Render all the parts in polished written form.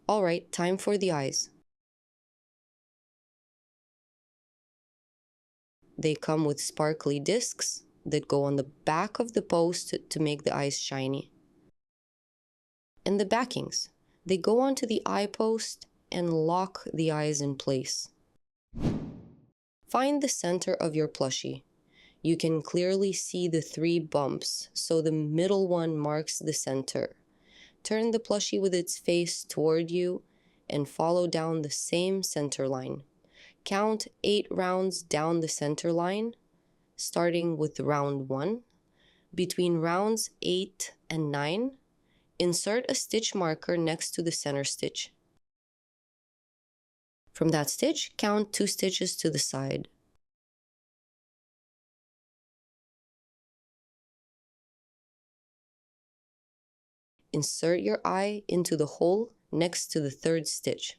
Alright, time for the eyes. They come with sparkly discs that go on the back of the post to make the eyes shiny. And the backings. They go onto the eye post and lock the eyes in place. Find the center of your plushie. You can clearly see the 3 bumps, so the middle one marks the center. Turn the plushie with its face toward you and follow down the same center line. Count 8 rounds down the center line, starting with round 1. Between rounds 8 and 9, insert a stitch marker next to the center stitch. From that stitch, count 2 stitches to the side. Insert your eye into the hole next to the 3rd stitch.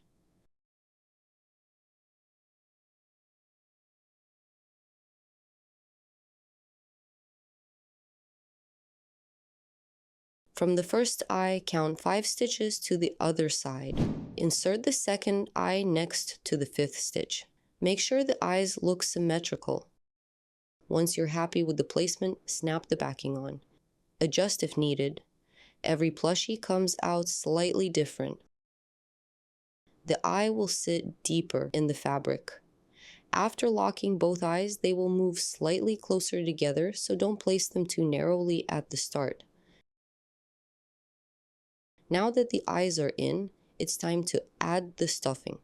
From the first eye, count 5 stitches to the other side. Insert the 2nd eye next to the 5th stitch. Make sure the eyes look symmetrical. Once you're happy with the placement, snap the backing on. Adjust if needed. Every plushie comes out slightly different. The eye will sit deeper in the fabric. After locking both eyes, they will move slightly closer together, so don't place them too narrowly at the start. Now that the eyes are in, it's time to add the stuffing.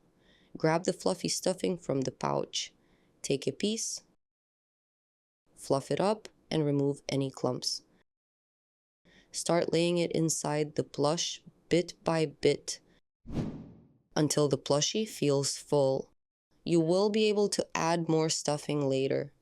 Grab the fluffy stuffing from the pouch. Take a piece, fluff it up, and remove any clumps. Start laying it inside the plush bit by bit until the plushie feels full. You will be able to add more stuffing later.